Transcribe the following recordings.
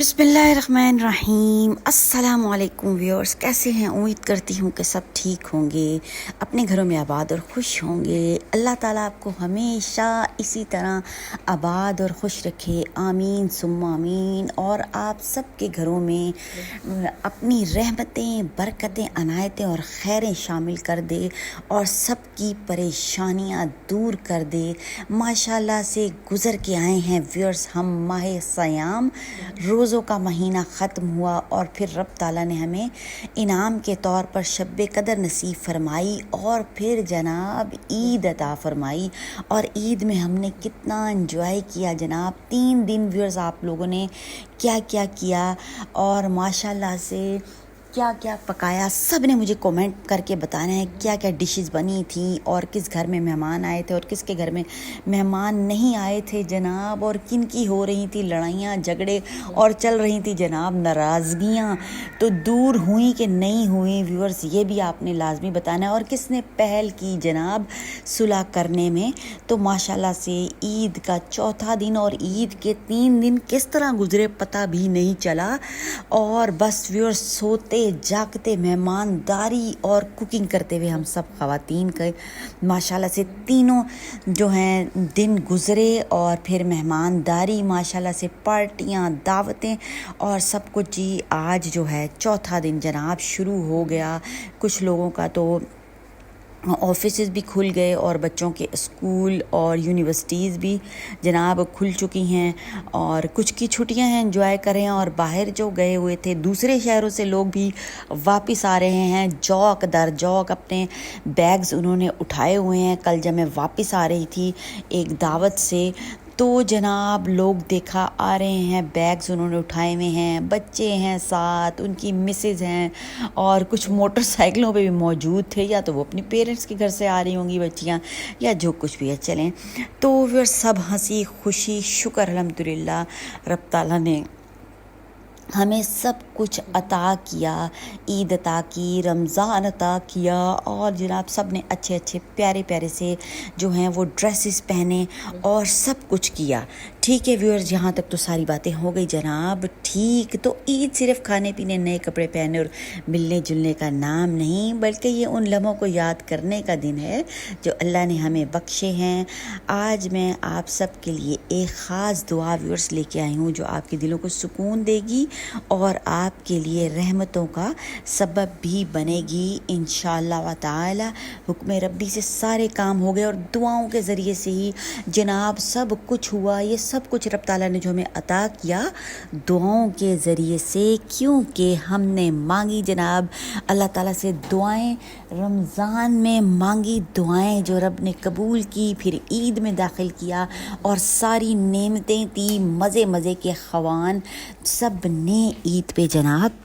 बिस्मिल्लाहिर्रहमानिर्रहीम। अस्सलाम वालेकुम व्यूअर्स, कैसे हैं? उम्मीद करती हूँ कि सब ठीक होंगे, अपने घरों में आबाद और खुश होंगे। अल्लाह ताला आपको हमेशा इसी तरह आबाद और खुश रखे, आमीन सुम्मा आमीन। और आप सब के घरों में अपनी रहमतें, बरकतें, अनायतें और खैरें शामिल कर दे और सब की परेशानियाँ दूर कर दे। माशाल्लाह से गुज़र के आए हैं व्यूअर्स हम माह सयाम, रोज़ों का महीना ख़त्म हुआ और फिर रब ताला ने हमें इनाम के तौर पर शब कदर नसीब फरमाई और फिर जनाब ईद अता फरमाई। और ईद में हमने कितना एंजॉय किया जनाब। 3 दिन व्यूअर्स आप लोगों ने क्या क्या किया और माशाल्लाह से क्या क्या पकाया, सब ने मुझे कमेंट करके बताना है क्या क्या डिशेस बनी थी और किस घर में मेहमान आए थे और किसके घर में मेहमान नहीं आए थे जनाब। और किन की हो रही थी लड़ाइयाँ झगड़े और चल रही थी जनाब नाराज़गियाँ, तो दूर हुई कि नहीं हुई व्यूअर्स, ये भी आपने लाजमी बताना है। और किसने पहल की जनाब सुलह करने में। तो माशाल्लाह से ईद का चौथा दिन और ईद के 3 दिन किस तरह गुजरे पता भी नहीं चला। और बस व्यूअर्स सोते जागते, मेहमानदारी और कुकिंग करते हुए हम सब ख़वातीन के माशाल्लाह से तीनों जो हैं दिन गुज़रे। और फिर मेहमानदारी, माशाल्लाह से पार्टियाँ, दावतें और सब कुछ। जी आज जो है चौथा दिन जनाब शुरू हो गया। कुछ लोगों का तो ऑफिसेज भी खुल गए और बच्चों के स्कूल और यूनिवर्सिटीज़ भी जनाब खुल चुकी हैं और कुछ की छुट्टियां हैं, एंजॉय करें। और बाहर जो गए हुए थे दूसरे शहरों से लोग भी वापस आ रहे हैं, जौक दर जौक अपने बैग्स उन्होंने उठाए हुए हैं। कल जब मैं वापस आ रही थी एक दावत से तो जनाब लोग देखा आ रहे हैं, बैग्स उन्होंने उठाए हुए हैं, बच्चे हैं साथ, उनकी मिसेज हैं और कुछ मोटरसाइकिलों पे भी मौजूद थे, या तो वो अपनी पेरेंट्स के घर से आ रही होंगी बच्चियाँ या जो कुछ भी है। चलें तो फिर सब हंसी खुशी, शुक्र अल्हम्दुलिल्लाह रब ताला ने हमें सब कुछ अता किया, ईद अता की, रमज़ान अता किया। और जनाब सब ने अच्छे अच्छे प्यारे प्यारे से जो हैं वो ड्रेसेस पहने और सब कुछ किया। ठीक है व्यूअर्स, यहाँ तक तो सारी बातें हो गई जनाब। ठीक, तो ईद सिर्फ खाने पीने, नए कपड़े पहने और मिलने जुलने का नाम नहीं, बल्कि ये उन लम्हों को याद करने का दिन है जो अल्लाह ने हमें बख्शे हैं। आज मैं आप सब के लिए एक ख़ास दुआ व्यूअर्स लेके आई हूँ जो आपके दिलों को सुकून देगी और आपके लिए रहमतों का सबब भी बनेगी इंशाअल्लाह व ताला। हुक्म रब्बी से सारे काम हो गए और दुआओं के ज़रिए से ही जनाब सब कुछ हुआ। ये सब कुछ रब ताला ने जो हमें अता किया दुआओं के ज़रिए से, क्योंकि हमने मांगी जनाब अल्लाह ताला से दुआएं, रमज़ान में मांगी दुआएं जो रब ने कबूल की, फिर ईद में दाखिल किया और सारी नेमतें दी, मज़े मज़े के ख़वान सब ने ईद पे जनाब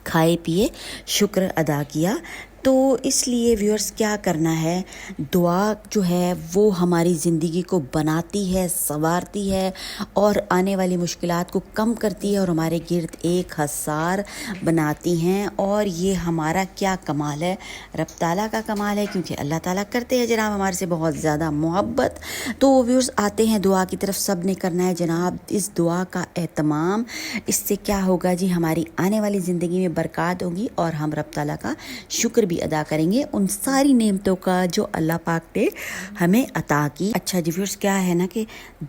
खाए पिए शुक्र अदा किया। तो इसलिए व्यूअर्स क्या करना है, दुआ जो है वो हमारी ज़िंदगी को बनाती है, संवारती है और आने वाली मुश्किलात को कम करती है और हमारे गिर्द एक हसार बनाती हैं। और ये हमारा क्या कमाल है, रब ताला का कमाल है, क्योंकि अल्लाह ताला करते हैं जनाब हमारे से बहुत ज़्यादा मोहब्बत। तो व्यूअर्स आते हैं दुआ की तरफ, सब ने करना है जनाब इस दुआ का एहतमाम। इससे क्या होगा जी, हमारी आने वाली ज़िंदगी में बरकत होगी और हम रब ताला का शुक्र अदा करेंगे उन सारी नेमतों का जो अल्लाह पाक ने हमें अता की। अच्छा जी व्यूअर्स, क्या है ना कि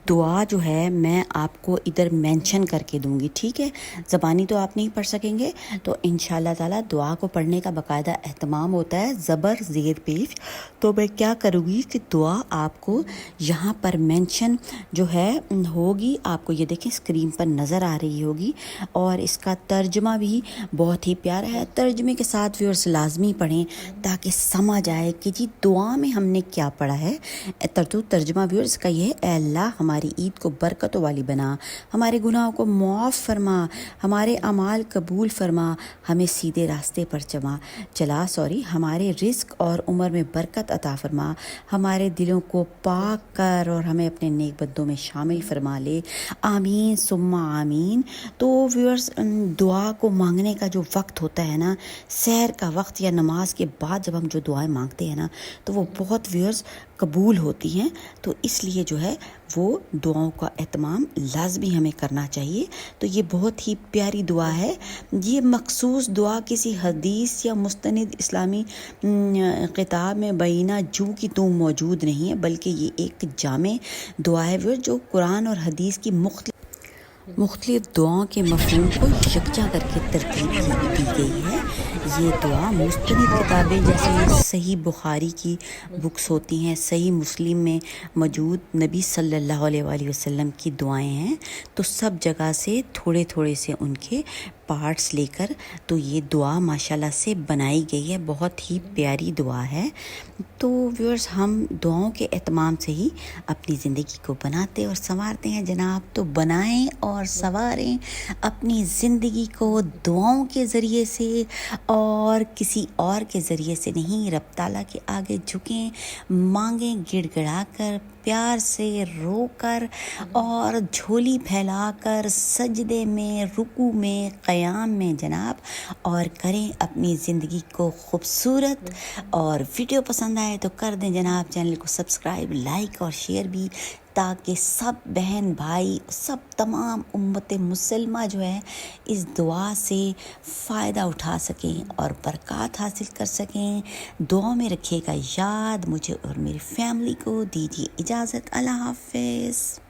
दुआ जो है मैं आपको इधर मेंशन करके दूंगी, ठीक है। ज़बानी तो आप नहीं पढ़ सकेंगे, तो इंशाल्लाह ताला दुआ को पढ़ने का बाकायदा एहतमाम होता है, ज़बर ज़ेर पेश। तो मैं क्या करूँगी कि दुआ आपको यहाँ पर मेंशन जो है होगी, आपको ये देखें स्क्रीन पर नज़र आ रही होगी। और इसका तर्जमा भी बहुत ही प्यारा है, तर्जमे के साथ व्यूअर्स लाजमी पढ़ें ताकि समझ आए कि जी दुआ में हमने क्या पढ़ा है। तर्जुमा व्यूअर्स का ये है, अल्लाह हमारी ईद को बरकतों वाली बना, हमारे गुनाहों को मुआफ़ फरमा, हमारे अमाल कबूल फरमा, हमें सीधे रास्ते पर हमारे रिस्क और उम्र में बरकत अता फरमा, हमारे दिलों को पाक कर और हमें अपने नेक बंदों में शामिल फरमा ले, आमीन सुम्मा आमीन। तो व्यूअर्स दुआ को मांगने का जो वक्त होता है ना, सहर का वक्त या नमाज نماز کے بعد جب ہم جو دعائیں مانگتے ہیں نا تو وہ بہت ویورز قبول ہوتی ہیں، تو اس لیے جو ہے وہ دعاؤں کا اہتمام لازمی ہمیں کرنا چاہیے۔ تو یہ بہت ہی پیاری دعا ہے۔ یہ مخصوص دعا کسی حدیث یا مستند اسلامی کتاب میں بینہ جو کی تو موجود نہیں ہے، بلکہ یہ ایک جامع دعا ہے جو قرآن اور حدیث کی مختلف دعاؤں کے مفہوم کو یکجا کر کے ترتیب دی گئی ہے۔ یہ دعا مستند کتابیں جیسے صحیح بخاری کی بکس ہوتی ہیں، صحیح مسلم میں موجود نبی صلی اللہ علیہ وآلہ وسلم کی دعائیں ہیں، تو سب جگہ سے تھوڑے تھوڑے سے ان کے پارٹس لے کر تو یہ دعا ماشاءاللہ سے بنائی گئی ہے۔ بہت ہی پیاری دعا ہے۔ تو ویورز، ہم دعاؤں کے اہتمام سے ہی اپنی زندگی کو بناتے اور سنوارتے ہیں جناب۔ تو بنائیں اور سنواریں اپنی زندگی کو دعاؤں کے ذریعے سے اور کسی اور کے ذریعے سے نہیں۔ رب تعالیٰ کے آگے جھکیں، مانگیں گڑ گڑا کر، پیار سے رو کر اور جھولی پھیلا کر، سجدے میں، رکوع میں، قیام میں جناب، اور کریں اپنی زندگی کو خوبصورت۔ اور ویڈیو پسند آئے تو کر دیں جناب چینل کو سبسکرائب، لائک اور شیئر بھی، تاکہ سب بہن بھائی، سب تمام امت مسلمہ جو ہے اس دعا سے فائدہ اٹھا سکیں اور برکات حاصل کر سکیں۔ دعا میں رکھیے گا یاد، مجھے اور میری فیملی کو دیجیے اجازت۔ اللہ حافظ۔